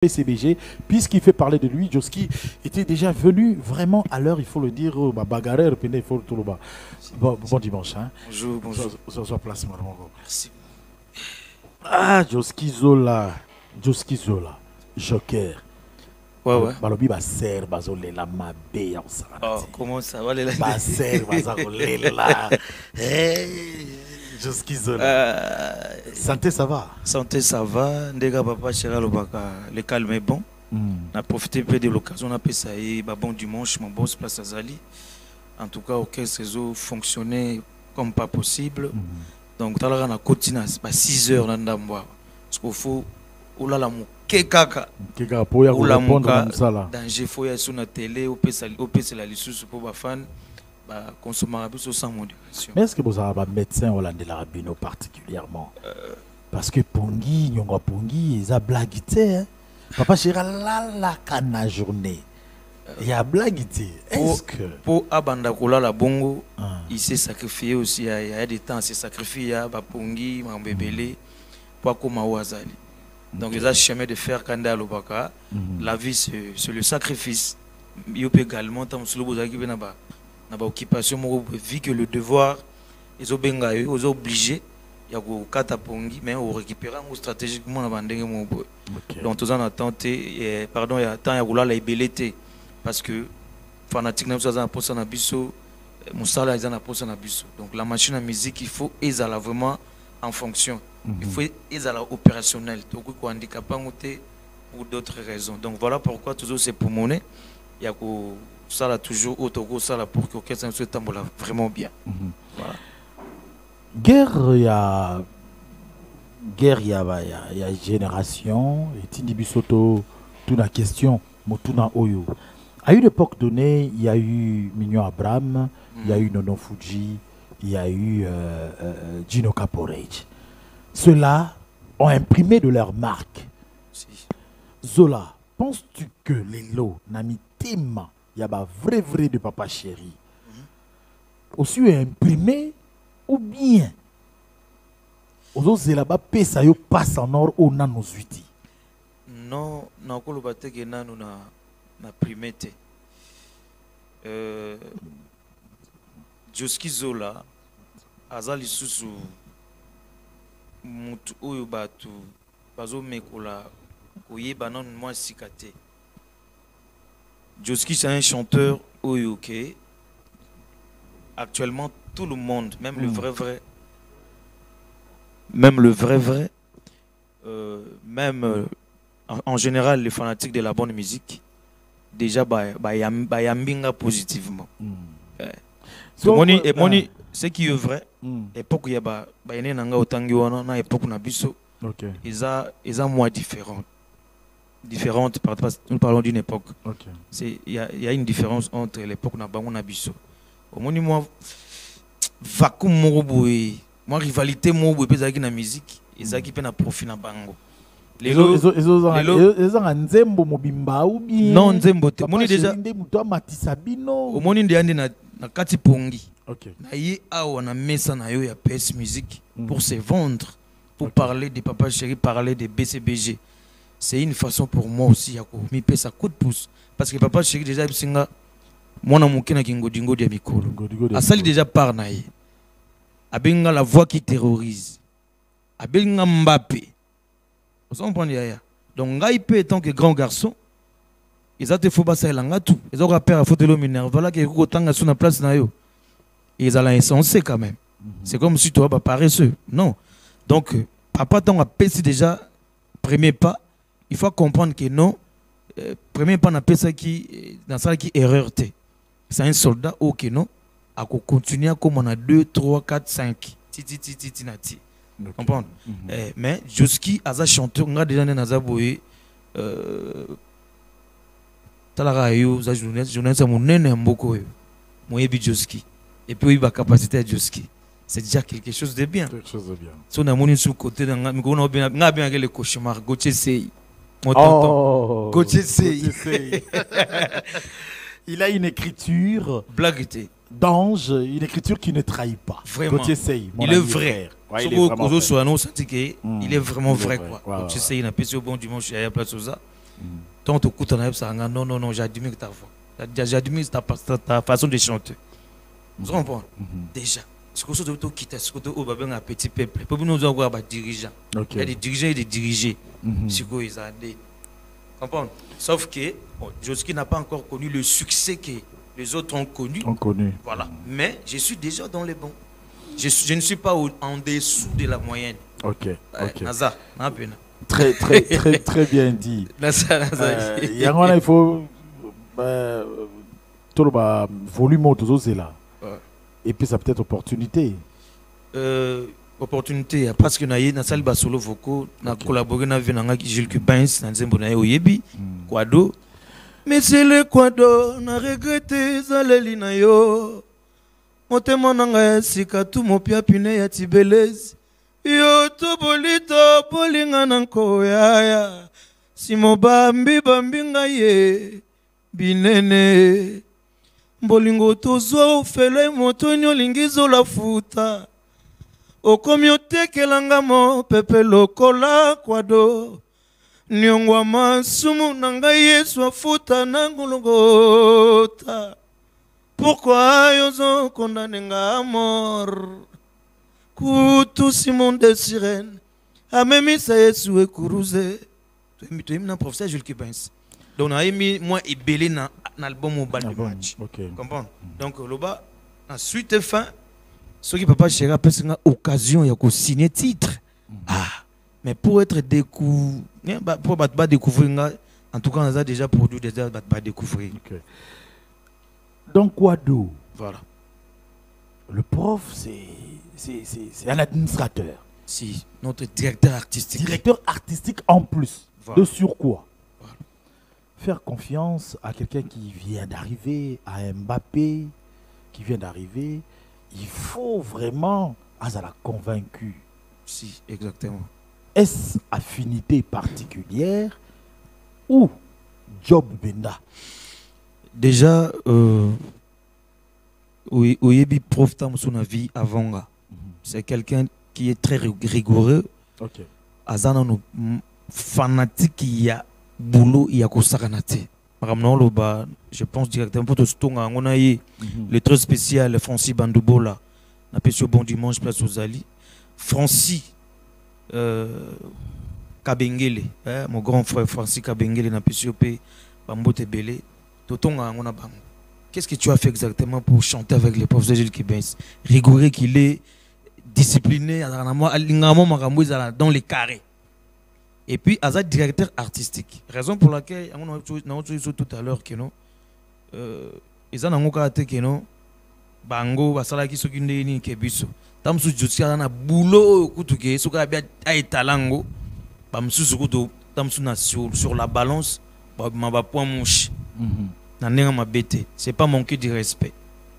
PCBG, puisqu'il fait parler de lui, Joski était déjà venu vraiment à l'heure, il faut le dire, bagarre, il faut tout le bas. Bon dimanche. Hein. Bonjour, bonjour. Sur place, madame. Merci. Ah, Joski Zola, Joker. Ouais. Balobi baser, bazole la mabe, Oh, comment ça va les là? Baser, bazole la. Joski Zola. Santé, ça va? Santé, ça va. Ndega papa chéra lobaka, le calme est bon. On a profité peu de l'occasion, on a fait ça et bon dimanche, mon boss place à Zali. En tout cas, aucun réseau fonctionnait comme pas possible. Donc, tu as continué à 6 heures dans le mois. Parce qu'il faut, oulala mou kekaka. Kekaka pour y répondre à ça là. Danger, faut y aller sur la télé, au PC la licence pour les fans. Consommer un peu sans modération. Mais est-ce que vous avez un médecin hollandais l'arabino particulièrement? Parce que Pongi, Nyonga Pongi, ils ont blaguité. Hein? Papa Chéra, la cana journée. Il y a blaguité. Est-ce que. Pour Abanda Koula la Bongo, il s'est sacrifié aussi. Il y a des temps, il s'est sacrifié à Pongi, Mambébélé, pour Akoma Ouazali. Donc, ils ont chemin de faire Kanda Lobaka. La vie, c'est le sacrifice. Il peut également, tant que vous avez occupation, vu que le devoir, ils ont obligé. Il y a des cas Pongi, mais on récupère stratégiquement. Donc, tous en attente, pardon, il y a temps, il y a la ébélité. Parce que fanatique n'a pas de na biso, Moussala n'a pas de biso. Donc la machine à musique, il faut être vraiment en fonction. Il faut être opérationnel. Donc il faut handicapé pour d'autres raisons. Donc voilà pourquoi toujours c'est pour monnaie. Il y a que ça là toujours autre ça là pour que quelqu'un soit vraiment bien. Voilà. Guerre, il y a génération et Tindi Bisoto, toute la question, Motuna Oyo. À une époque donnée, il y a eu Mignon Abraham, il y a eu Nono Fuji, il y a eu Gino Caporage. Ceux-là ont imprimé de leur marque. Si. Zola, penses-tu que les lots, Nami Tema, il y a un vrai de Papa Chéri, aussi imprimé ou bien aux autres là-bas, ça passe en or au nanosuiti? Non, non, qu'on le batte que nous na primete. Joski Zola azali susu mutu oyo batu bazo mekola koyeba non moi sikate. Joski c'est un chanteur oyo ke actuellement tout le monde, même le vrai même en général les fanatiques de la bonne musique déjà yambinga positivement. Ce qui est vrai, époque il y a yene nanga otangi wana na époque na biso. Ils ont moins différentes parce que nous parlons d'une époque. Il y a une différence entre l'époque na bango na biso. Omoni moi vacuum moboy, moi rivalité moboy pezaki na musique, ezaki pe na profit na bango. Les gens nzembo mobimba ou bien non nzembo te moni déjà muto matisabino omoni ndeyande na kati Pongi na ye awa na mesa na yo ya PS Musique pour se vendre pour parler de Papa Chéri, parler de BCBG. C'est une façon pour moi aussi ya ko mi pesa coup de pouce parce que Papa Chéri déjà bisinga mwana mukina kingodingo de mikolo asali déjà par na ye abenga la voix qui terrorise abenga Mbappé. Vous comprenez? Donc, Ngaïpe étant que grand garçon, ils ont été faux basses à tout. Ils ont rappelé à Fotelo Minerva, voilà qu'ils ont autant sur la place. Ils ont insensé quand même. C'est comme si tu vas paresseux. Non. Donc, papa, tant à PC déjà, premier pas, il faut comprendre que non, premier pas, n'a pas ça qui, dans ça qui erreur. C'est un soldat, ok, non, à continuer comme on a 2, 3, 4, 5. Titi, nati. Comprendre. Mais Joski aza chanteur nga déjà naza boye talara yo za journaliste monene mboko yo moyebi Joski et puis il a capacité à Joski, c'est déjà quelque chose de bien. Si on a mon sous côté dans nga bien le cauchemar Gauthier Sey mon tonton Gauthier Sey il a une écriture blaguité d'ange, une écriture qui ne trahit pas. Vraiment. Il est vrai. Il est vraiment vrai quoi. Tu sais, il n'a pas si bon dimanche à la place de ça. Donc, tu écoutes non, non, non, j'admire ta voix. J'admire ta façon de chanter. Vous comprenez? Déjà. Ce que tu quittes, ce que tu as un petit peuple. Pour nous avoir des dirigeants. Il y a des dirigeants et des dirigés. Ce que ils ont. Comprends? Sauf que Josky n'a pas encore connu le succès que les autres ont connu. Voilà. Mais je suis déjà dans les bons. Je ne suis pas en dessous de la moyenne. Ok. Naza, Très bien dit. Il faut tout le volume autour là. Et puis ça peut être opportunité. Opportunité parce que naïe na salle basolo voko na collaborer na venanga Gilles Cubins na nzembo na oyebi kwado mais c'est le kwado na regretter zaleli na yo motema nanga sika tu mopia pine ya tibelezi yo to bolito polinga na nkoyaya simo bambi bambinga ye binene mbolingo tozwa ofele motonyo lingizo la futa okomi otekelanga mo pepe lokola kwado niongwa masumu na ngai Yesu afuta na ngologota pourquoi yozo condamné nga mort kutu Simon de Sirène amemisa Yesu ekuruze tu na professeur Jules Kibens donc na emi moi ebelé na album au bal du match comprendre donc loba ensuite fin ce qui papa chéri après c'est une occasion il y a signer titre mais pour être découvert pour pas découvrir en tout cas on a déjà produit des pas découvrir donc Kwado voilà le prof c'est un administrateur si notre directeur artistique en plus voilà. De surcroît voilà. Faire confiance à quelqu'un qui vient d'arriver, à Mbappé qui vient d'arriver, il faut vraiment la convaincu. Si, exactement. Est-ce affinité particulière ou job benda? Déjà, Oyebi prof tam son avis avant. C'est quelqu'un qui est très rigoureux. Ok. Azana no fanatique il y a boulot il y a kosakanate. Je pense directement pour tout ce qu'on a eu le très spécial Francis Bandoubola na pesi bon dimanche place aux Ali Francis Kabengele mon grand frère Francis Kabengele na pesi pe bambote belé totonga ngona bango. Qu'est-ce que tu as fait exactement pour chanter avec les profs de Gilles Kibens? Rigoureux qu'il est, discipliné dans les carrés. Et puis, Azad directeur artistique. Raison pour laquelle, on a dit tout à l'heure que non, ils ont un cas que non, bango, basala qui s'occupe de ni kebiso. Tam su jusqu'à na boulot kutuke, suka bien aitalango, bam su sukuto, tam su na sur la balance, ma ba point mouche. Nanenga ma bête. C'est pas manquer de respect.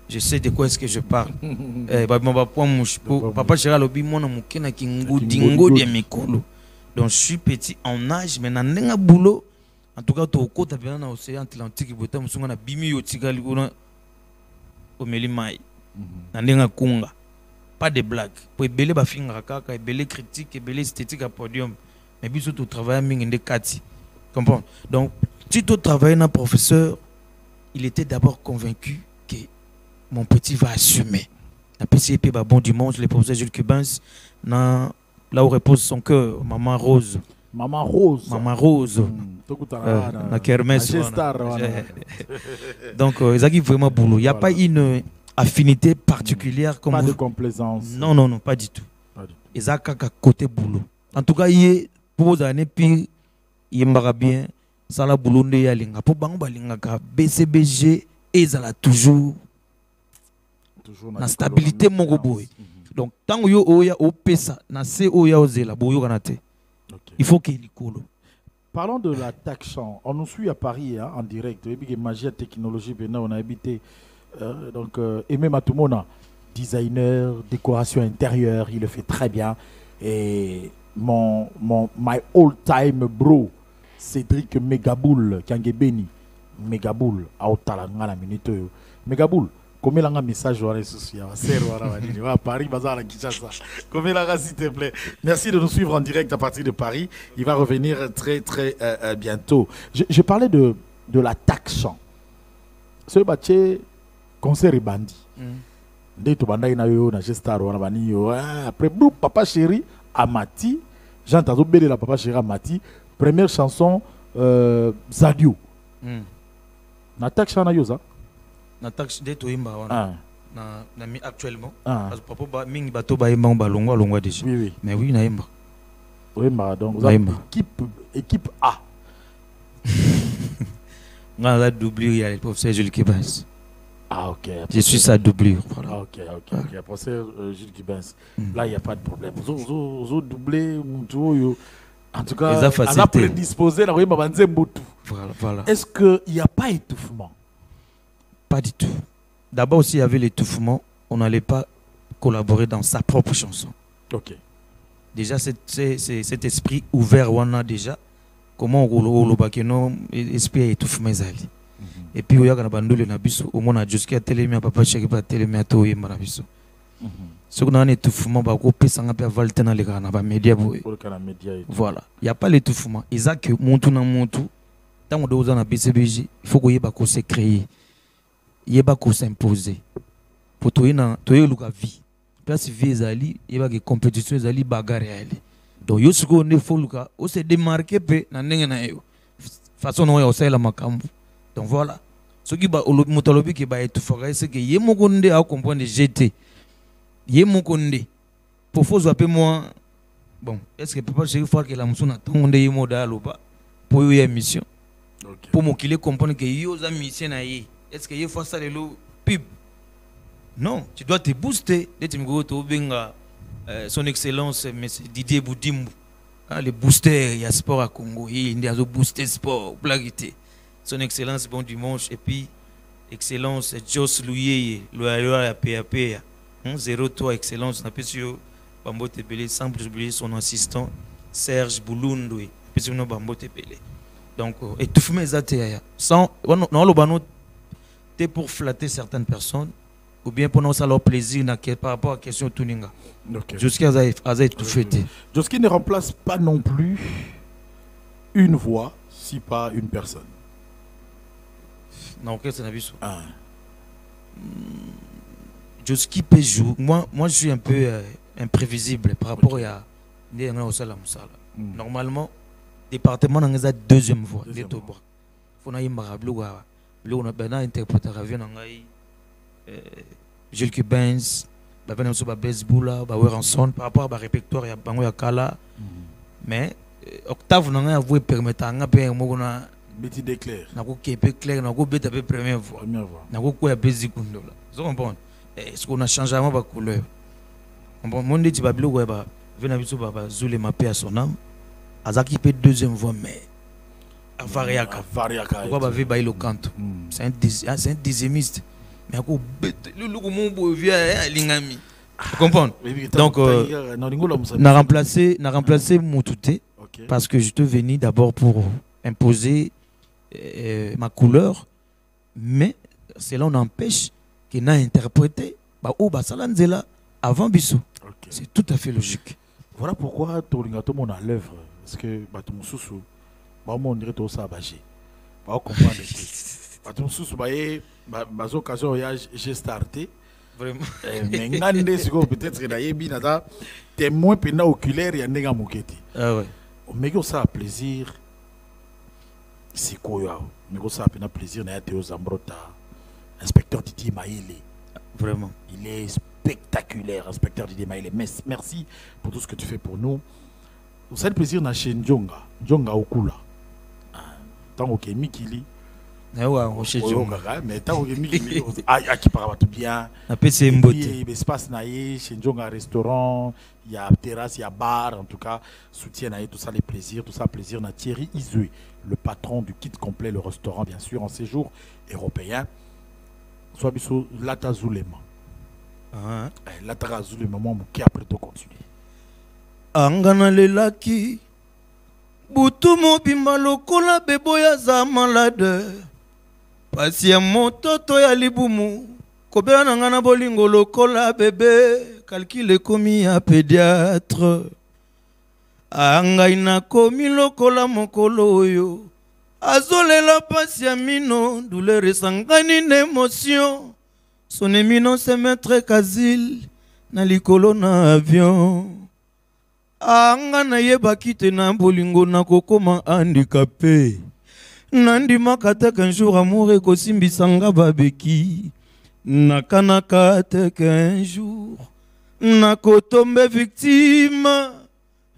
Je sais de quoi est-ce que je parle. Ma point mouche. Papa Chéra lobi mona mukena kingo dingo de mikolo. Donc je suis petit en âge, mais nanenga boulot. En tout cas, tu au côté de l'océan Atlantique, tu as na bimi au tigali au melimai. Nanenga kunga. Pas de blague. Pour belé ba finga kaka, belé critique, belé esthétique à podium. Mais biso tu travailles ming inde kati. Comprends? Donc si tu travailles un professeur, il était d'abord convaincu que mon petit va assumer. La PCP bon dimanche, le professeur Jules Cubins, là où repose son cœur, Maman Rose. Maman Rose. Maman Rose. La kermesse. Donc, ils ont vraiment boulot. Il n'y a pas une affinité particulière. Comme pas de complaisance. Non, non, non, pas du tout. Ils ont qu'à côté boulot. En tout cas, il pour vous années, puis il m'aura bien. Ça la boulot de yalinga. Pour bango balinga ka BCBG, et ça la toujours na stabilité mongo boy. Donc tant que yo oya opesa na se oya ozela boyo kanate. Il faut qu'il likolo. Parlons de la Takshan. On nous suit à Paris hein, en direct. Et puis magie technologie on a habité donc Aimé Matumona, designer, décoration intérieure, il le fait très bien. Et my all time bro Cédric Megaboul Kangebeni Megaboul Aotala ngala minute Megaboul Comme il a un message à Paris, Bazar à Kinshasa. Comme il a, s'il te plaît. Merci de nous suivre en direct à partir de Paris. Il va revenir très très bientôt. Je parlais de la taxe. Ce bâtiment concert et bandit. Dès que tu as eu un gestar, après Papa Chéri Amati, j'ai entendu la Papa Chéri Amati, première chanson Zadio. Na taxe na yo ça. Na taxe de toimba wana. Na mi actuellement parce que papa mingi bato ba yemba ba longwa déjà. Oui. Mais oui na yemba. Oui donc équipe A. On a doublure il y a le professeur Jules Kibens. Ah ok. Je suis sa doublure. Voilà. Ok. Professeur Jules Kibens. Là il n'y a pas de problème. Vous doublé yo. En tout cas, on a prédisposé la Voilà. Est-ce qu'il n'y a pas étouffement? Pas du tout. D'abord, aussi, il y avait l'étouffement, on n'allait pas collaborer dans sa propre chanson. Ok. Déjà, cet esprit ouvert, on a déjà. Comment on a esprit étouffement. Et puis, il y a un au moins, jusqu'à télémia, papa, chéri, pas télémia, tout est maravilloux. Ce qu'on a un étouffement, bah, on peut s'en appeler Valten dans les grands médias. Voilà. Il n'y a pas l'étouffement. Ils ont que mon tout. Tant qu'on doit dans BCBG, il faut qu'il y ait se créer. Il y ait s'imposer. Pour toi, il y a une vie. Place vie, il y a des compétitions, il y a des bagarres. Donc, il faut se démarquer. Façon dont on sait la macambo. Donc voilà. Ce qui est étouffé, c'est que il y a mon condé à comprendre GT. Yé mon condé pour faut appeler moi bon est-ce que papa chéri faut que la muso na tongo ndé mo dalo ba pour une émission pour mo qu'il comprendre que yo za mission na yé est-ce que yé faut ça le pub non tu dois te booster dès tu me go to benga son excellence monsieur Didier Boudimou le booster il y a sport à Congo il y a booster sport blaguité son excellence bon dimanche et puis excellence Jos Louye le PAP 03 excellence, on a pu sans oublier son assistant Serge Boulundoui. Donc, étouffer mes athées. Sans, non, le banon, c'est pour flatter certaines personnes ou bien pour nous leur plaisir par rapport à la question de Tuninga. Jusqu'à ça étouffé. Jusqu'à ne remplace pas non plus une voix, si pas une personne. Non, qu'est-ce que c'est Joski peut jouer. Moi, je suis un peu imprévisible par rapport à normalement, département dans la deuxième voix. Il faut qu'on a interprété Jules Kibens, Bezboula, Ranson par rapport à répertoire, il y a Kala. Mais octave n'a pas permettre à Betty Déclaire. N'a pas clair, n'a pas première voix. N'a pas basic. Vous comprenez? Est-ce qu'on a changé ma couleur? Mon dit que Babilo Weba vient à Zoulé ma paix à son âme. Azaki peut deuxième voix, mais Variaka. Pourquoi va le canto? C'est un désémiste. Mais à quoi le mon vient Lingami. Vous comprenez? Donc, on a remplacé Moutouté parce que je te venais d'abord pour imposer ma couleur, mais cela on empêche qu'il n'a interprété avant Bissou. C'est tout à fait logique. Voilà pourquoi Toringato mon à l'œuvre. Parce que Batum Soussou, on dirait tout ça bagé. On comprend. Batum Soussou, bazo occasion j'ai starté. Vraiment. Mais peut-être que d'ailleurs, témoin pénal oculaire, il y a un mouketi. Ah ouais. Mais ça a plaisir. C'est quoi? Mais ça a plaisir. Il y a Théo Zambrota. Inspecteur Didier Maïlé. Vraiment. Il est spectaculaire, inspecteur Didier Maïlé. Merci pour tout ce que tu fais pour nous. Vous avez le plaisir dans chez Ndjonga. Ndjonga Okula. Tant que Mikili. Mais tant que Mikili. Qui parle tout bien. C'est une beauté. Il se passe chez Ndjonga restaurant. Il y a terrasse, il y a bar. En tout cas, soutien tout ça, les plaisirs. Tout ça, plaisir. Thierry Izoué, le patron du kit complet, le restaurant, bien sûr, en séjour européen. Soit biso Lata Zulema. Lata Zulema, moi, qui après de continuer. Angana lelaki. Butu mobimba lokola bebo ya za malade. Pasi ya mototo ya libumu. Kobela na ngana bolingo lokola bébé, calcule komi ya pédiatre. Angai na komi lokola mokolo oyo. Azolela pasi ya mino, douleur esangani d'émotion. Son éminence c'est maître Kazil, na likolo na avion. Anga na yeba kite na bolingo na kokoma handicapé. Nandimaka te qu'un jour amour ekosimbisanga babeki. Nakanaka te qu'un jour nakotombe victime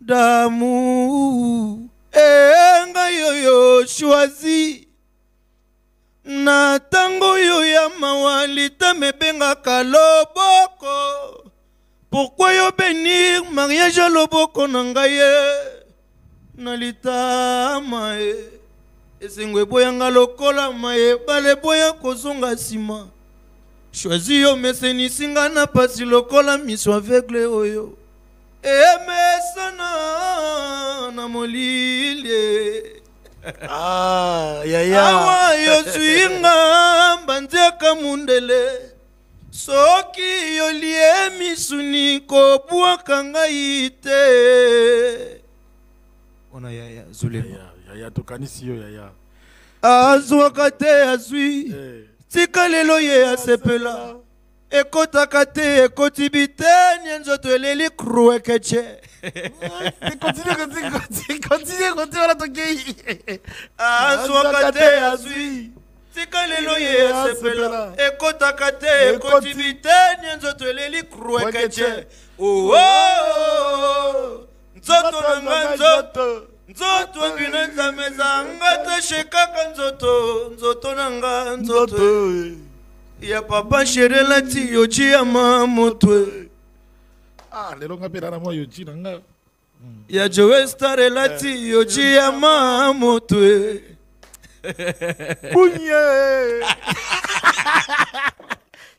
d'amour. Enga yoyo choisi na tango yo ya mawali ta mebengaka loboko. Pourquoi yo bénir mariage à loboko na ngai na litama esengwe boyanga lokola maye bale boya kozonga sima. Choisi yo meseni singa na pasi lokola miso aveugle oyo. Emesana na molile. Ah, yaya. Awa yo suinga banzeka mundele. Soki yo lie misuni ko buaka ngai te. Ona yaya Zulema. Yaya tokanisi yo yaya. Azwaka te azwi. Tika lelo ye asepela. Ekotaka te ekoti biteni nzoto eleli kruwe keche. Continue, wala tokei. Azwaka te azwi. Tika lelo ye asepela. Ekotaka te ekoti biteni nzoto eleli kruwe keche. Oh oh. Nzoto nanga nzoto. Nzoto bineza meza ngata shekaka nzoto. Nzoto nanga nzoto. Ya papa chéri lati yoji ya mamotwe. Ah, lelo ngapela na mo yoji nanga. Ya Joe Star lati yoji ya mamotwe. Bougné.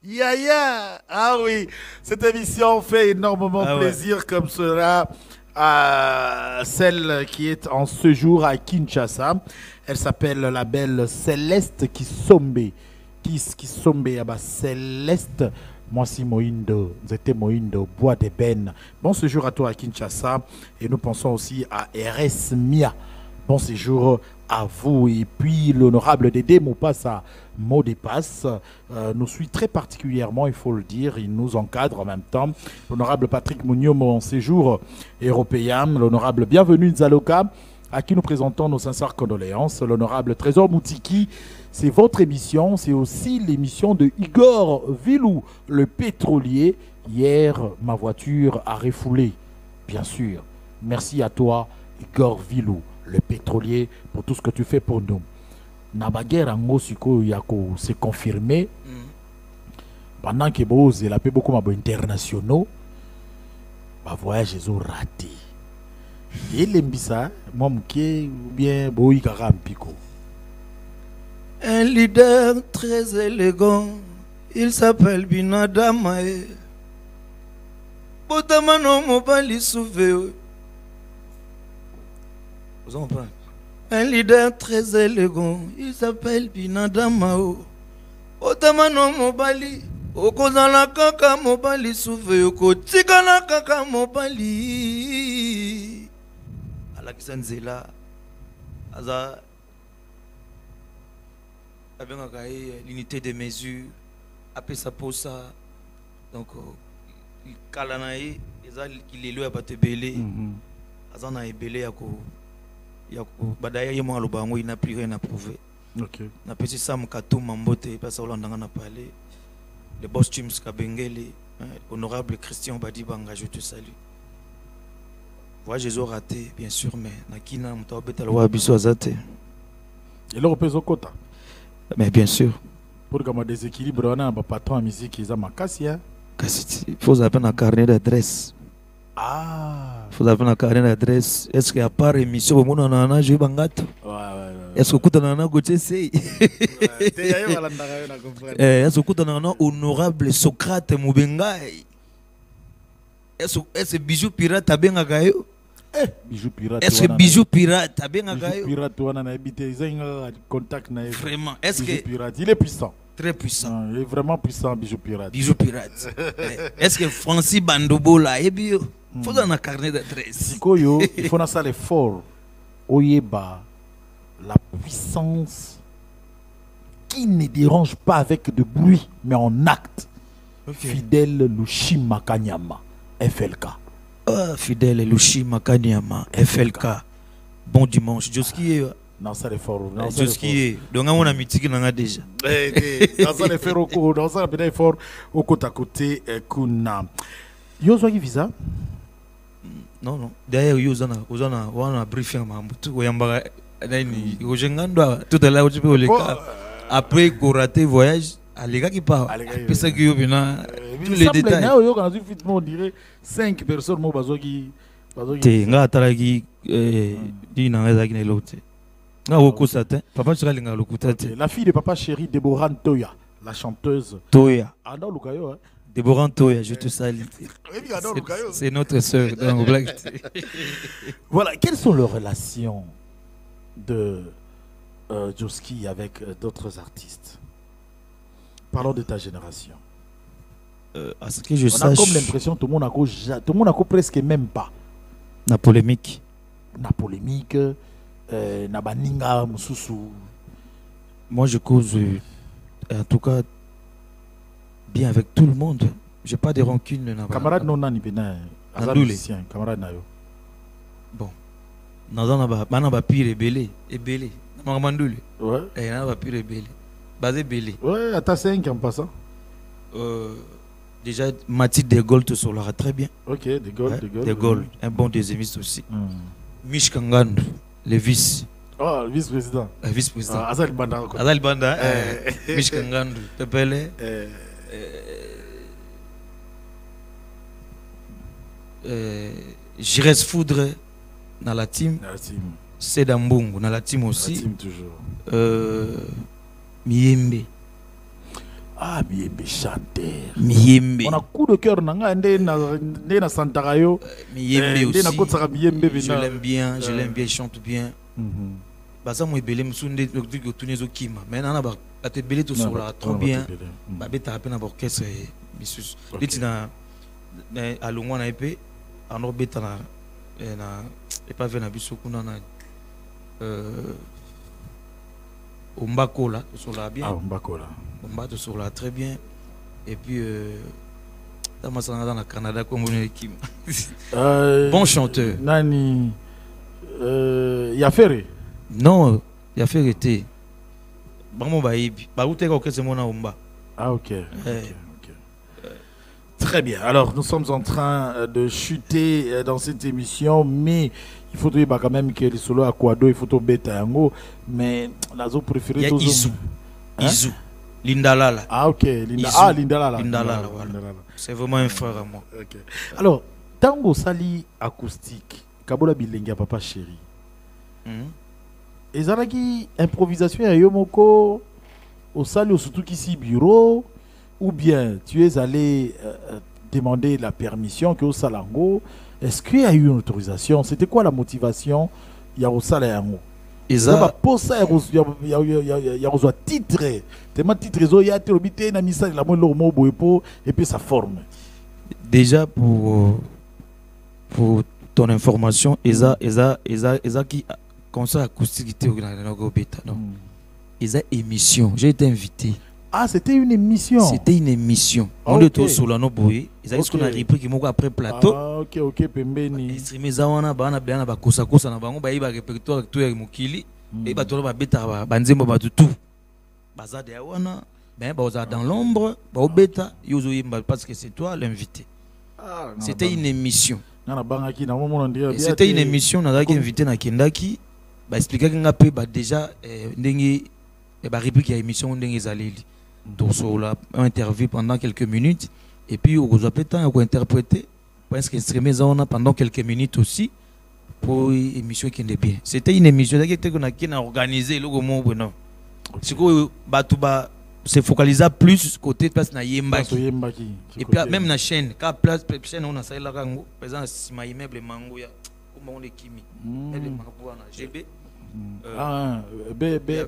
Yaya. Ah oui, cette émission fait énormément plaisir comme cela. Celle qui est en ce jour à Kinshasa. Elle s'appelle la belle Céleste Kisombe. Kisombe, Céleste. Moi, si Moindo, c'était Moindo, Bois de Ben. Bon séjour à toi à Kinshasa. Et nous pensons aussi à RS Mia. Bon séjour à vous. Et puis l'honorable Dédé Mopassa, mot de passe, nous suit très particulièrement, il faut le dire. Il nous encadre en même temps. L'honorable Patrick Mouniom en séjour européen. L'honorable Bienvenue Nzaloka, à qui nous présentons nos sincères condoléances. L'honorable Trésor Moutiki, c'est votre émission. C'est aussi l'émission de Igor Vilou, le pétrolier. Hier, ma voiture a refoulé, bien sûr. Merci à toi, Igor Vilou, le pétrolier, pour tout ce que tu fais pour nous. Nabaguer en Mosiko Yako s'est confirmé. Pendant que Bose il a fait beaucoup internationaux, ma voyage est raté. Et l'embissa, moi m'ké ou bien Boy Karampiko. Un leader très élégant, il s'appelle Binadamae. Botamano Mobali Souvé. Vous en parlez? Un leader très élégant, il s'appelle Binadamao. Otamano Mobali, Okozala Kaka Mobali Souvé, Okotikala Kaka Mobali. Alakizanzela, Aza, avec l'unité de mesure, après ça pour ça, donc, il calanaï, il est loin à battre belé, Azan a belé à quoi. Badaya yemo alobango il n'a plus rien à prouver. OK. Na pesi Sam Katuma Mbote parce que l'on a parlé. Le boss James Kabengele, honorable Christian Badibanga, je te salue. Voilà, j'ai raté bien sûr mais nakina mtawabeta lwa biso azate. Et le repèse au quota. Mais bien sûr. Pour que ma déséquilibre on a un patron en musique ils a ma cassia. Il faut appeler un carnet d'adresse. Ah. Il faut appeler un carnet d'adresse. Est-ce qu'il y a pas émission au monde en a joué bangato? Est-ce que vous avez un goûté c'est? Est-ce que vous avez un honorable Socrate Mubengai? Est-ce que bijou pirate a bien agayo? Bijou pirate. Est-ce que bijou pirate a bien agayo? Bijou pirate on a habité ils ont contact na. Vraiment. Est-ce que pirate il est puissant. Très puissant. Il est vraiment puissant, Bijou Pirate. Bijou Pirate. Est-ce que Francis Bandobo là, et bien, faut dans un carnet d'adresse. Sikoyo, il faut dans ça l'effort. Oyeba, la puissance qui ne dérange pas avec de bruit, mais en acte. Okay. Fidèle Lushima Kanyama, FLK. Fidèle Lushima Kanyama, FLK. Bon dimanche. Joski est. Non, ça l'effort. Joski est. Donc, on a mis tiki n'a déjà. Dans ça l'effort, dans ça l'effort, au côté à côté, Kuna. Yozo qui visa? Non, non. D'ailleurs, on a briefé un peu. Tout à l'heure, tu peux le cas. Après, qu'on rate voyage, les gars qui parlent. Puis ça qui tous les détails. On dirait 5 personnes qui te nga atalaki di na ngeza kine lote nga wokusa te papa chika linga lokuta te. La fille de papa chéri Deborah Toya, la chanteuse Toya. Ada Lukayo, hein. Deborah Toya, je te salue. C'est notre sœur dans Black. Voilà, quelles sont les relations de Joski avec d'autres artistes? Parlons de ta génération. À ce que je On sache, a comme l'impression que tout le monde a presque même pas. na polémique. Na polémique, na baninga mususu. Moi, je cause, en tout cas, bien avec tout le monde. J'ai pas de rancune. Camarade non nani bena. Musicien, camarade na yo. Bon. Nana ba pire ebele. Mamandoule. Ouais. Et nana ba pire ebele. Basé belé. Ouais, à ta 5 en passant. Déjà, Mathilde De Gaulle te soulera très bien. Ok, De Gaulle, Ouais, De Gaulle. De Gaulle, un bon deuxiémiste aussi. Mich Kangandu, le vice. Oh, le vice-président. Le vice-président. Azal Banda. Azal Banda, Mich Kangandu, Pepele. Jires Foudre dans la team. Sedambungu dans la team aussi. La team toujours. Miembe. Ah, Miembe chanteur. Miembe. On a coup de cœur nanga ndé na Santarayo. Miembe aussi. Je l'aime bien, je l'aime bien, il chante bien. Baza mo ebele msunde donc tourner zo kima. Mais nana ba te belé tout sur la trop bien. Ba beta à peine à orchestre bisus. Bitina à longwa na épée en orbite na et pas venir biso kuna na Ombakola sur la bien. Ah, Ombakola. Ombato sur la très bien. Et puis dans le Canada comme on est qui. Bon chanteur. Nani Yafere. Non, Yafere était. Vraiment baïbi. Ba où t'es que c'est mon Omba. Ah ok. Très bien. Alors nous sommes en train de chuter dans cette émission, mais il faut dire quand même que les solos à Kwado, il faut tomber tango, mais la zone préférée. Il y a Izu. Izu. Lindalala. Ah ok. Lindalala. Lindalala, voilà. C'est vraiment un frère à moi. Okay. Alors, tango sali acoustique, Kabola Bilenga papa chéri. Ezalaki improvisation à Yomoko, au sali au surtout ici bureau, ou bien tu es allé demander la permission que au salango. Est-ce qu'il y a eu une autorisation? C'était quoi la motivation? Il y a au salango. Il y a un titre. Tellement titre, il y a un message et puis ça forme. Déjà pour ton information, Eza qui concert acoustique était au bêta, non. Eza émission. J'ai été invité. Ah, c'était une émission. C'était une émission. On était sur la Noboé. Ils avaient ce qu'on a repris qui m'ont après plateau. Ah, ok, pembeni. Streamé Zawana, Bana, Bana, Bakosa, Kosa, Nabango, Baïba, répertoire, tout est Mukili. Et Batolo, Beta, Banzembo, Batutu. Baza de Awana, ben, Baza dans l'ombre, Baobeta, Yozo Yimba, parce que c'est toi l'invité. C'était une émission. C'était une émission, on a invité na Kendaki. Bah, expliquer qu'on a pu déjà, Ndengi, bah, réplique à l'émission, Ndengi Zalili. Donc, sur la interview pendant quelques minutes. Et puis, on a peut-être interpréter. Parce que streamer pendant quelques minutes aussi. Pour une émission qui est bien. C'était une émission qui a organisé le moment. C'est que se focaliser plus côté place na Yembaki. Et puis, même la chaîne. Quand place chaîne, on a ça là, par exemple, si ma immeuble mango, comment on est kimi. GB.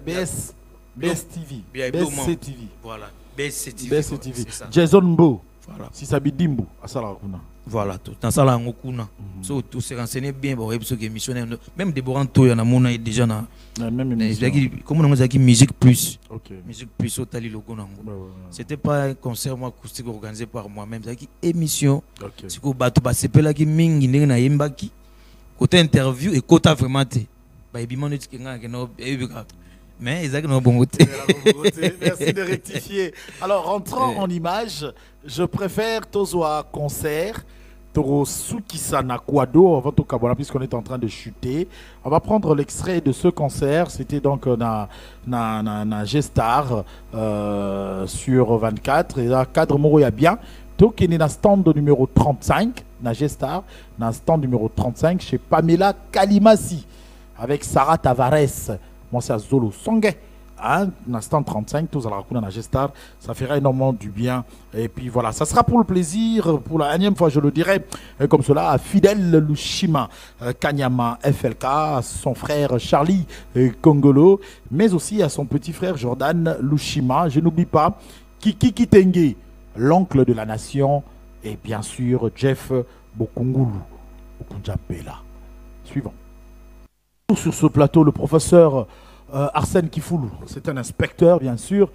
BS. BSTV. BSCTV. Voilà. BSCTV. BSCTV. Jason Mbo. Voilà. Si ça bidimbo. Asala kuna. Voilà. Tout. Dans ça là on kuna. So tout se renseigner bien pour ce qui est missionnaire. Même Déborah Toya na mona est déjà na. Même émission. Comment on dit musique plus. OK. Musique plus au tali logo nango. C'était pas un concert acoustique organisé par moi-même, c'est une émission. OK. C'est que bato ba sepela ki mingi ndenge na yembaki. Côté interview et côté vraiment té. Ba ebimano tikenga ke no ebika. Mais ils ont bon côté. Merci de rectifier. Alors, rentrant en image, je préfère Tozoa concert, Toro Sukisana Kwado, avant tout Kabona, puisqu'on est en train de chuter. On va prendre l'extrait de ce concert. C'était donc na G-Star sur 24. Et là, cadre Moro, il y a bien. Donc, il est dans stand numéro 35, na G-Star, dans stand numéro 35, chez Pamela Kalimasi, avec Sarah Tavares. Moi, c'est Zolo Songe. Un instant 35, tous à la Rakuna Gestar, ça fera énormément du bien. Et puis voilà, ça sera pour le plaisir, pour la énième fois, je le dirai, comme cela, à Fidel Lushima Kanyama FLK, à son frère Charlie Kongolo, mais aussi à son petit frère Jordan Lushima. Je n'oublie pas Kiki Kitenge, l'oncle de la nation, et bien sûr Jeff Bokungulu, Okunjapela. Suivant. Sur ce plateau, le professeur Arsène Kifoulou, c'est un inspecteur bien sûr,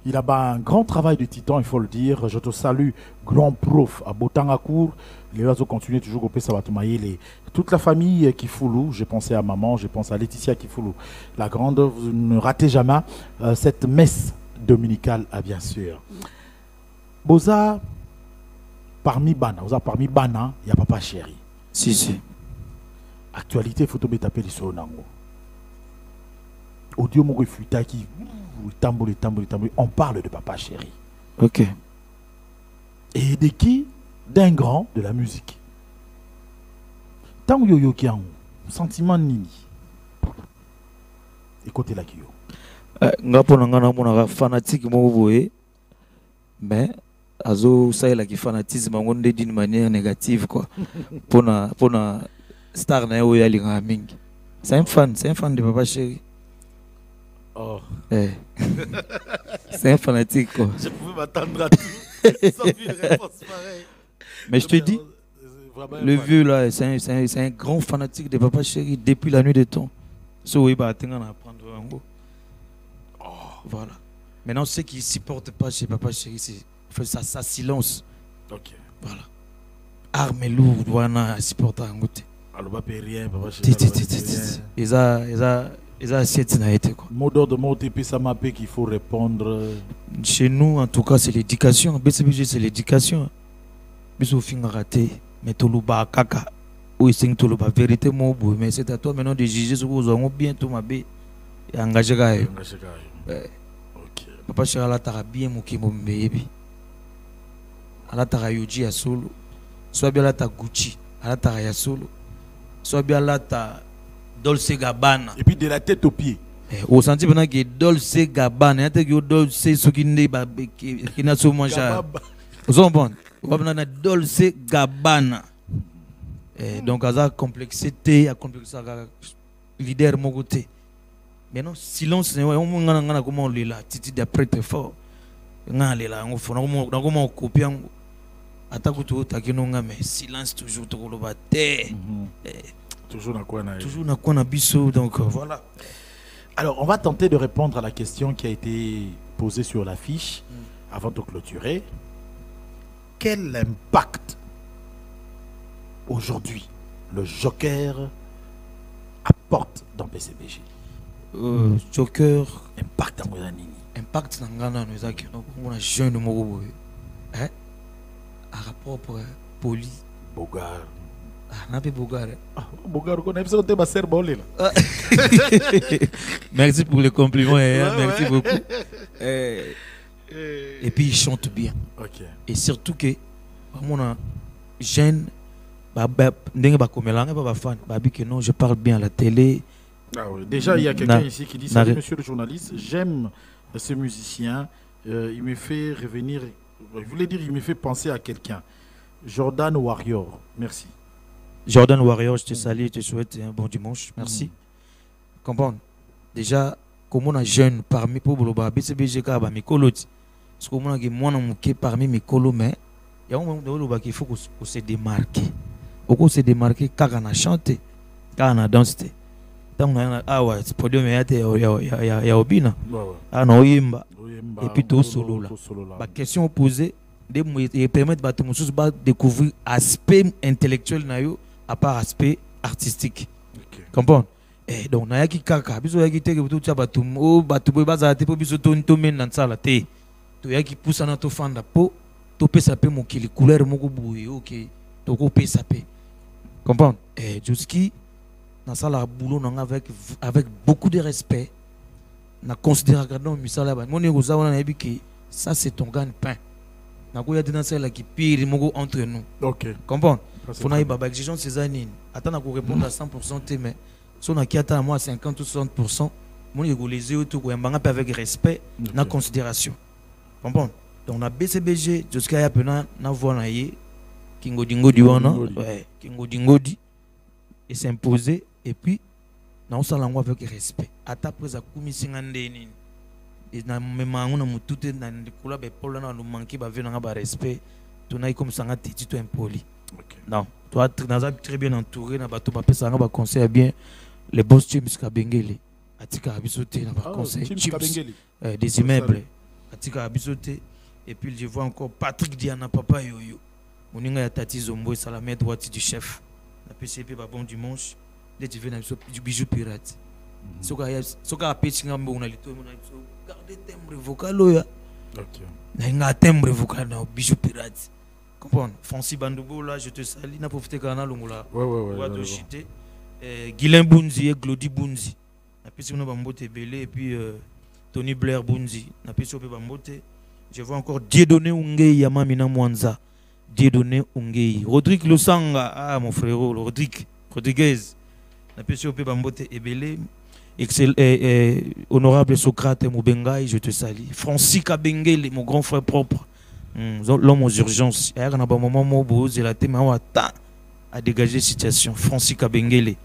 il a un grand travail de titan, il faut le dire. Je te salue, grand prof à Botangakour, les oiseaux continuent toujours au Pessabatoumaï, toute la famille Kifoulou, j'ai pensé à maman, j'ai pensé à Laetitia Kifoulou, la grande, vous ne ratez jamais cette messe dominicale, bien sûr. Boza, parmi Bana, il y a Papa Chéri. Si. Actualité photo taper les sonango. Audio mo refuta qui tambour, on parle de Papa Chéri. OK. Et de qui? D'un grand de la musique. Tango yo kiango, sentiment nini. Écoutez la kio. Ngapona ngana mona fanatique mo boye. Mais azo ça la qui fanatisme ngonde d'une manière négative quoi. Pona star na yo yali mingi. C'est un fan de Papa Chéri. Oh. C'est un fanatique quoi. Je pouvais m'attendre à tout sans une réponse pareille. Mais je te dis, le vieux là, c'est un grand fanatique de Papa Chéri depuis la nuit des temps. So oui, bah t'es en apprendre en gros. Voilà. Maintenant ceux qui supportent pas chez Papa Chéri, c'est ça silence. OK. Voilà. Arme lourde, voilà, supporter en gros. Alors pas rien, Papa Chéri. Ils ont assiette na été quoi. Mot d'ordre, mot TP, ça m'a qu'il faut répondre. Chez nous, en tout cas, c'est l'éducation. BCBG, c'est l'éducation. Bisou fin raté, mais toluba kaka. Oui, c'est toluba vérité mon bout. Mais c'est à toi maintenant de juger ce que vous avez bien tout ma bé. Et engagé gars. OK. Papa Chéri la tara bien mon qui mon baby. Ala tara Yoji ya solo. Soit bien la ta Gucci, ala tara ya solo. Soit bien la ta Dolce Gabbana. Et puis de la tête aux pieds. Au senti pendant que Dolce Gabbana, il y a que Dolce ce qui n'a pas mangé. Vous en bon. On va prendre Dolce Gabbana. Donc à la complexité, à complexité, leader mon côté. Maintenant silence, on a comment on là, titi d'après très fort. On a là, on fait, on comment copier. Attaque tout, mais silence toujours trop le bâté. Toujours dans quoi na biso, donc voilà. Alors on va tenter de répondre à la question qui a été posée sur l'affiche avant de clôturer. Quel impact aujourd'hui le Joker apporte dans PCBG? Joker impact dans nini? Impact dans ngana nous a que on a jeune mo hein à rapport pour Poli Bogar. n'a pas Bogar. Bogar qu'on a besoin de ma sœur bolé là. Merci pour les compliments, merci beaucoup. Et puis il chante bien. OK. Et surtout que mon jeune ndenge ba komelanga ba fan ba bi que non, je parle bien à la télé. Ah oui. Déjà il y a quelqu'un ici qui dit salut monsieur le journaliste, j'aime ce musicien, il me fait revenir, je voulais dire il me fait penser à quelqu'un. Jordan Warrior. Merci. Jordan Warrior, je te salue, je te souhaite un bon dimanche. Merci. Comprendre. Déjà, Comment on a jeune parmi pour le BCBG Kaba Mikolo. Parce que moi on parmi Mikolo mais il y a un moment qu'il faut qu'on se démarque. On se démarque quand on a chanté, quand on a dansé. Donc ah ouais, c'est podium ya obina. Ah non yimba. Et puis tout solo là. La question posée de permettre à tout le monde de découvrir l'aspect intellectuel à part aspect artistique. Comprends? Et donc na yaki kaka biso yaki te que tout ça batum o batubo bazate po biso to men dans sala te. To yaki poussa na to fanda po to pesa pe mokili couleur moko boye OK to ko pesa pe. Comprends? Et jusqu'y dans sala boulot avec beaucoup de respect. Na considérer que non misala ba mon ego za wana que ça c'est ton gagne-pain. Na ko ya dans sala qui pire moko entre nous. OK. Comprends? Faut na ba exigence ces années. Attends na ko répondre à 100% te mais si on a qui attend à moi 50 ou 60%, mon ego les yeux tout avec respect, na considération. Comprends? Donc on a BCBG jusqu'à ya pena na voix na yé Kingo Dingo Diwana, ouais, Kingo Dingo di et s'imposer et puis na on s'alangwa avec respect. Ata presa kumi singande nini. Et na même on a mututé na ndikula be polo na manquer ba venanga ba respect. Tona comme ça ngati tu impoli. Non, toi très bien entouré na bato ba pesa nga ba conseil bien. Les boss James Kabengele atika abisote na ba conseil des immeubles atika abisote et puis je vois encore Patrick Diana papa yoyo moninga ya tati Zombo et la main droite du chef na PCP ba bon dimanche les tu viens du bijou pirate soka apetchinga mbo na lito na biso garder timbre vocal oya OK na nga timbre vocal na bijou pirate comprendre Francis Bandoubo là je te salue na profiter kana longola ouais Guilain Bunzi et Glody Bunzi. Na pesi na bambote belé et puis Tony Blair Bunzi. Na pesi ope bambote. Je vois encore Dieudonné Ungei Yamamina Mwanza. Dieudonné Ungei. Rodrigue Losanga, ah mon frérot, Rodriguez. Na pesi ope bambote et belé. Honorable Socrate Moubengai, je te salue. Francis Kabengele, mon grand frère propre. L'homme aux urgences. Il y a un moment où il a été à dégager situation. Francis Kabengele.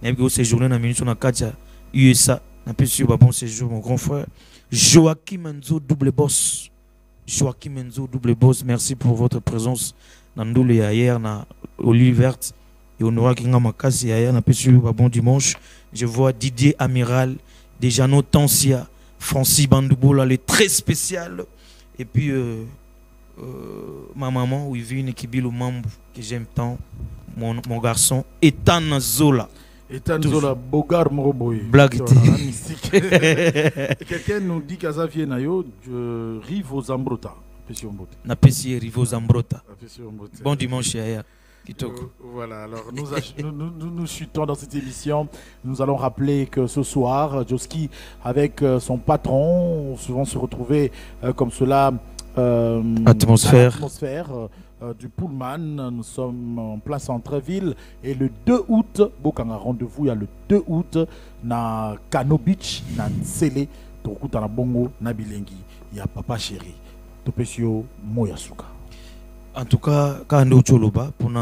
Il y a séjourné dans la minute sur la Katia USA. Un peu sur bon séjour, mon grand frère. Joachim Enzo, double boss. Joachim Enzo, double boss. Merci pour votre présence dans Ndoule hier, dans Olive Verte. Et Honora Kinga Makasi hier, un peu sur bon dimanche. Je vois Didier Amiral, Dejano Tansia, Francis Bandoubo, là, le très spécial. Et puis, ma maman, où il vit une équipe au Mambo, que j'aime tant. Mon garçon, Ethan Zola. Ethan Zola, Bogar Moroboy. Blague. Quelqu'un nous dit qu'à Xavier Nayo, Rivo Zambrota. Na Pessi Rivo Zambrota. Bon dimanche, hier. Voilà, alors nous chutons dans cette émission. Nous allons rappeler que ce soir, Joski, avec son patron, souvent se retrouver comme cela. Atmosphère. Du Pullman, nous sommes en place Centre-Ville et le 2 août, Bokanga rendez-vous, il y a le 2 août, na Kano Beach, na Nsele, Tokuta na Bongo, na Bilengi, il y a Papa Chéri, Topesio Moyasuka. En tout cas, quand on est pour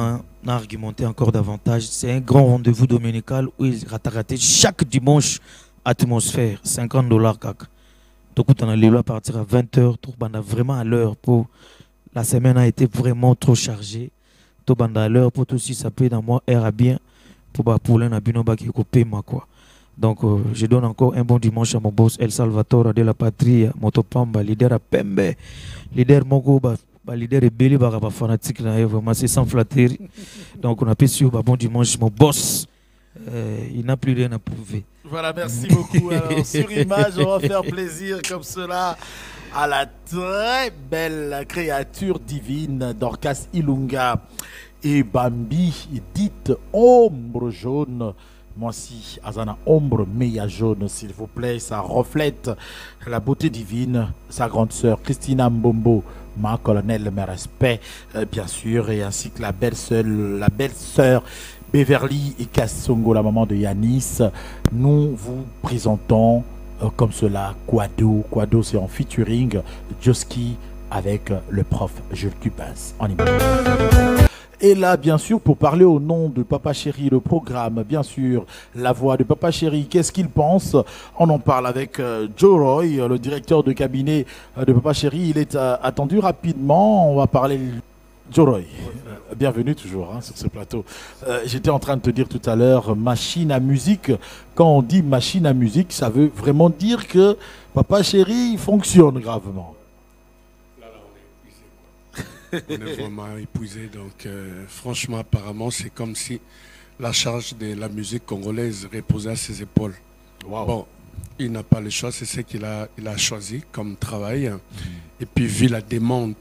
argumenter encore davantage, c'est un grand rendez-vous dominical où il raté chaque dimanche Atmosphère, $50 kaka. Tokuta na Lilo à partir à 20h, Tokuta vraiment à l'heure pour. La semaine a été vraiment trop chargée. Tout banda à l'heure pour tout si ça peut dans moi air bien pour l'un à binoba qui coupé moi quoi. Donc je donne encore un bon dimanche à mon boss El Salvatore de la patrie, Motopamba, leader à Pembe, leader Mogo, leader et Belé, fanatique là, vraiment c'est sans flatterie. Donc on a pu sur bon dimanche mon boss. Il n'a plus rien à prouver. Voilà, merci beaucoup. Alors, sur image, on va faire plaisir comme cela à la très belle créature divine Dorcas Ilunga et Bambi, dite ombre jaune. Moi aussi, Azana ombre meilleure jaune, s'il vous plaît. Ça reflète la beauté divine. Sa grande sœur Christina Mbombo, ma colonel, mes respects, bien sûr, et ainsi que la belle-sœur Beverly et Kassongo, la maman de Yanis. Nous vous présentons comme cela Quado. Quado, c'est en featuring Joski avec le prof Jules Cubas en image. est là, bien sûr, pour parler au nom de Papa Chéri, le programme, bien sûr, la voix de Papa Chéri. Qu'est-ce qu'il pense? On en parle avec Joe Roy, le directeur de cabinet de Papa Chéri. Il est attendu rapidement. On va parler... Joe Roy, bienvenue toujours sur ce plateau. J'étais en train de te dire tout à l'heure, machine à musique. Quand on dit machine à musique, ça veut vraiment dire que Papa Chéri fonctionne gravement. On est vraiment épuisé, donc franchement, apparemment, c'est comme si la charge de la musique congolaise reposait à ses épaules. Wow. Bon, il n'a pas le choix, c'est ce qu'il a choisi comme travail. Et puis, vu la demande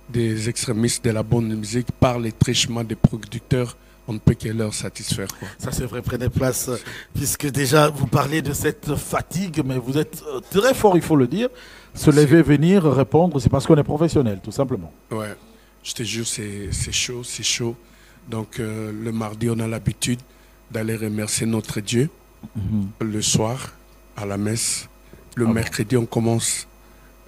des extrémistes de la bonne musique par les trichements des producteurs, on ne peut que leur satisfaire, quoi. Ça, c'est vrai, prenez place, puisque déjà, vous parlez de cette fatigue, mais vous êtes très fort, il faut le dire. Se lever, venir, répondre, c'est parce qu'on est professionnel, tout simplement. Ouais, je te jure, c'est chaud, c'est chaud. Donc, le mardi, on a l'habitude d'aller remercier notre Dieu. Le soir, à la messe. Le mercredi, on commence,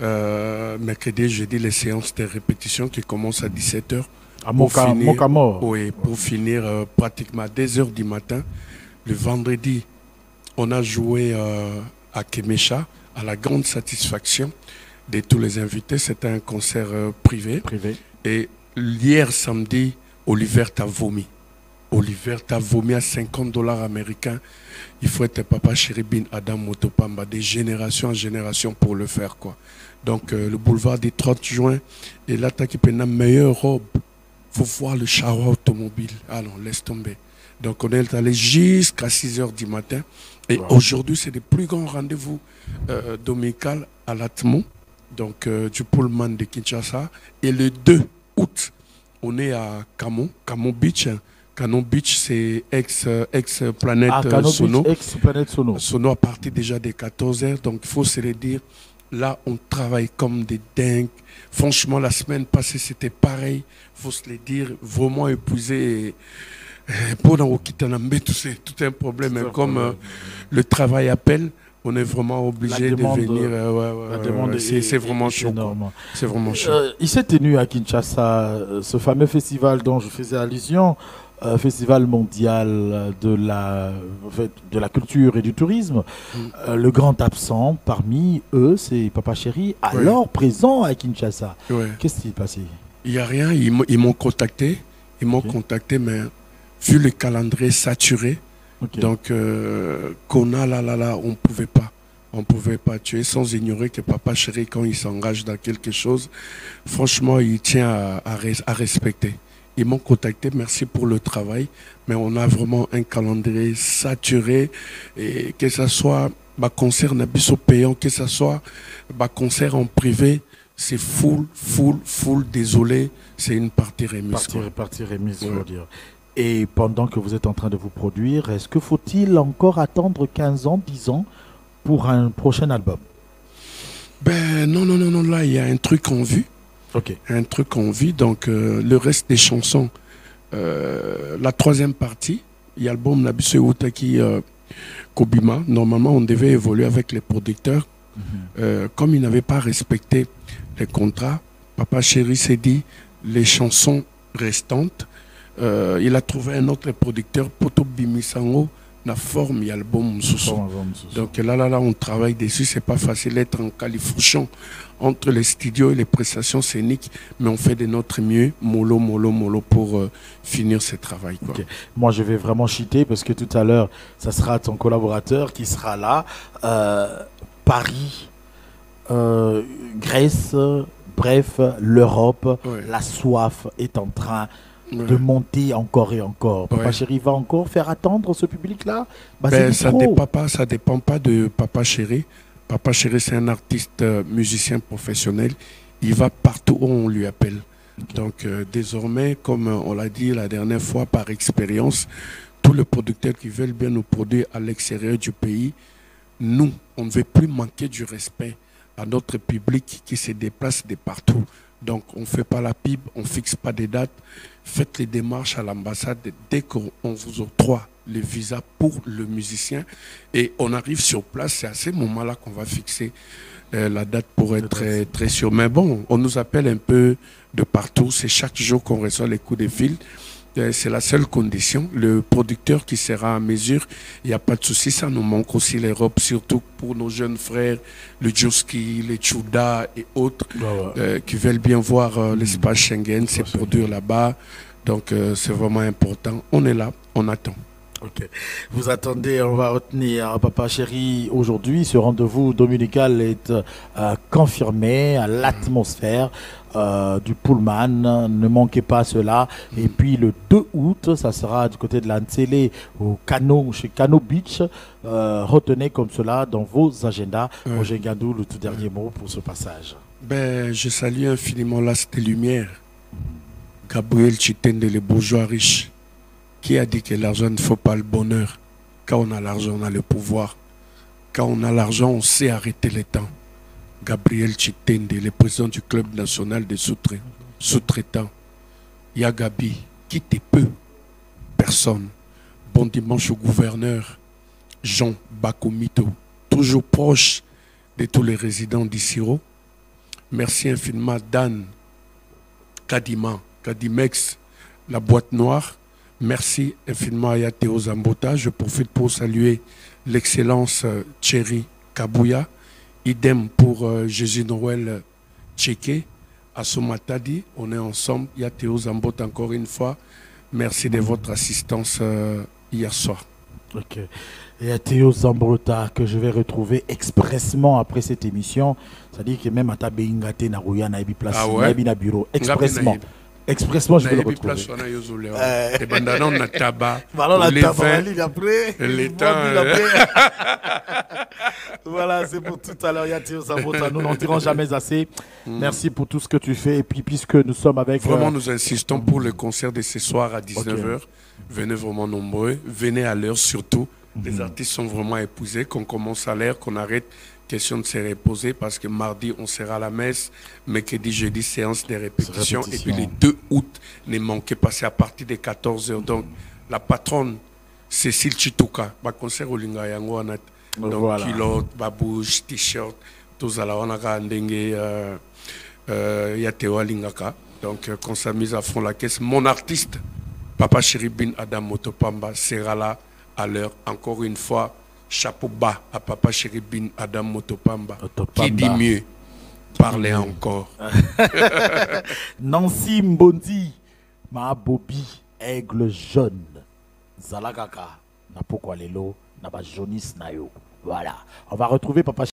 mercredi et jeudi, les séances de répétition qui commencent à 17h. À Mocamor. Oui, pour finir pratiquement à 2h du matin. Le vendredi, on a joué à Kemecha, à la grande satisfaction de tous les invités. C'était un concert privé. Et hier samedi, Oliver t'a vomi. Oliver t'a vomi à $50 américains. Il faut être Papa Chéri bin Adam Motopamba, de génération en génération pour le faire, quoi. Donc le boulevard du 30 juin, et là, tu as une meilleure robe. Il faut voir le char automobile. Ah non, laisse tomber. Donc on est allé jusqu'à 6h du matin. Et aujourd'hui, c'est le plus grand rendez-vous dominical à l'Atmon, donc du Pullman de Kinshasa. Et le 2 août, on est à Camon Beach. Camon Beach, c'est ex-planète Sono. Ex-planète Sono. Sono à partir déjà des 14h. Donc il faut se le dire, là, on travaille comme des dingues. Franchement, la semaine passée, c'était pareil. Il faut se le dire, vraiment épuisé. Pour tout un problème. Mais comme le travail appelle, on est vraiment obligé de venir. C'est vraiment chaud. C'est vraiment chaud. Il s'est tenu à Kinshasa ce fameux festival dont je faisais allusion, festival mondial de la culture et du tourisme. Le grand absent parmi eux, c'est Papa Chéri, alors présent à Kinshasa. Qu'est-ce qui s'est passé? Il n'y a rien. Ils m'ont contacté. Mais vu le calendrier saturé, donc qu'on a là, on ne pouvait pas tuer sans ignorer que Papa Chéri, quand il s'engage dans quelque chose, franchement, il tient à respecter. Ils m'ont contacté, merci pour le travail, mais on a vraiment un calendrier saturé, et que ce soit concert Nabiso payant, que ce soit concert en privé, c'est full, désolé, c'est une partie remise. Partie remise, je veux dire. Et pendant que vous êtes en train de vous produire, est-ce que faut-il encore attendre 15 ans, 10 ans pour un prochain album? Non, là, il y a un truc en vue. Un truc en vue, donc le reste des chansons, la troisième partie, il y a l'album Nabiso Utaki Kobima. Normalement, on devait évoluer avec les producteurs. Comme ils n'avaient pas respecté les contrats, Papa Chéri s'est dit, les chansons restantes, il a trouvé un autre producteur, Poto Bimisango, la forme et album Soussou. Donc là, on travaille dessus. C'est pas facile d'être en califourchon entre les studios et les prestations scéniques, mais on fait de notre mieux, mollo, pour finir ce travail, quoi. Moi, je vais vraiment cheater parce que tout à l'heure, ça sera ton collaborateur qui sera là. Paris, Grèce, bref, l'Europe, la soif est en train de monter encore et encore. Papa Chéri va encore faire attendre ce public-là? Ça dépend pas de Papa Chéri. Papa Chéri, c'est un artiste musicien professionnel. Il va partout où on lui appelle. Donc désormais, comme on l'a dit la dernière fois par expérience, tous les producteurs qui veulent bien nous produire à l'extérieur du pays, nous, on ne veut plus manquer du respect à notre public qui se déplace de partout. Donc, on ne fait pas la pub, on ne fixe pas des dates. Faites les démarches à l'ambassade dès qu'on vous octroie le visa pour le musicien. Et on arrive sur place, c'est à ce moment-là qu'on va fixer la date pour être très sûr. Mais bon, on nous appelle un peu de partout. C'est chaque jour qu'on reçoit les coups de fil. C'est la seule condition. Le producteur qui sera à mesure, il n'y a pas de souci. Ça nous manque aussi l'Europe, surtout pour nos jeunes frères, le Joski, les Tchouda et autres, qui veulent bien voir l'espace Schengen, c'est produire là-bas. Donc c'est vraiment important. On est là, on attend. Ok. Vous attendez, on va retenir Papa Chéri aujourd'hui. Ce rendez-vous dominical est confirmé à l'atmosphère du Pullman. Ne manquez pas cela. Et puis le 2 août, ça sera du côté de l'Antsele au Cano, chez Cano Beach. Retenez comme cela dans vos agendas. Roger Gandou, le tout dernier mot pour ce passage. Ben, je salue infiniment l'As des Lumières. Gabriel Chitende, les bourgeois riches. Qui a dit que l'argent ne faut pas le bonheur? Quand on a l'argent, on a le pouvoir. Quand on a l'argent, on sait arrêter le temps. Gabriel Chitende, le président du club national des sous-traitants. Yagabi, qui te peut? Personne. Bon dimanche au gouverneur. Jean Bakomito, toujours proche de tous les résidents d'Issiro. Merci infiniment Dan Kadimex, la boîte noire. Merci infiniment à Théo Zambota. Je profite pour saluer l'excellence Thierry Kabouya. Idem pour Jésus Noël Tchéké. Assomatadi, on est ensemble. Il y a Théo Zambota encore une fois. Merci de votre assistance hier soir. Ok. Et à Théo Zambota que je vais retrouver expressement après cette émission. C'est-à-dire que même à ta Beingate Narouya Naibi place, Naibi na bureau, expressement. Expressement, je vais le retrouver. Et ben on a tabac. Voilà, c'est pour tout à l'heure. Yatio Zambota, nous n'en dirons jamais assez. Merci pour tout ce que tu fais. Et puis, puisque nous sommes avec. Vraiment, nous insistons pour le concert de ce soir à 19h. Venez vraiment nombreux. Venez à l'heure surtout. Les artistes sont vraiment épousés. Qu'on commence à l'heure, qu'on arrête. Question de se reposer parce que mardi on sera à la messe, mercredi, jeudi, séance de répétition. Et puis le 2 août, ne manquez pas, c'est à partir de 14h. Donc la patronne Cécile Chitouka, va concert au Lingayango, donc voilà. Kilote, babouche, t-shirt, tout ça là, on a ndenge Yatewa Lingaka. Donc qu'on s'amuse à fond la caisse. Mon artiste, Papa Chéri Bin Adam Motopamba, sera là à l'heure. Encore une fois, chapeau bas à Papa Chéri Bin Adam Motopamba. Qui dit mieux? Parlez encore. Nancy Mbondi, ma Bobby, aigle jaune. Zalagaka, na pourquoi les lots, na ba jaunis na yo. Voilà. On va retrouver Papa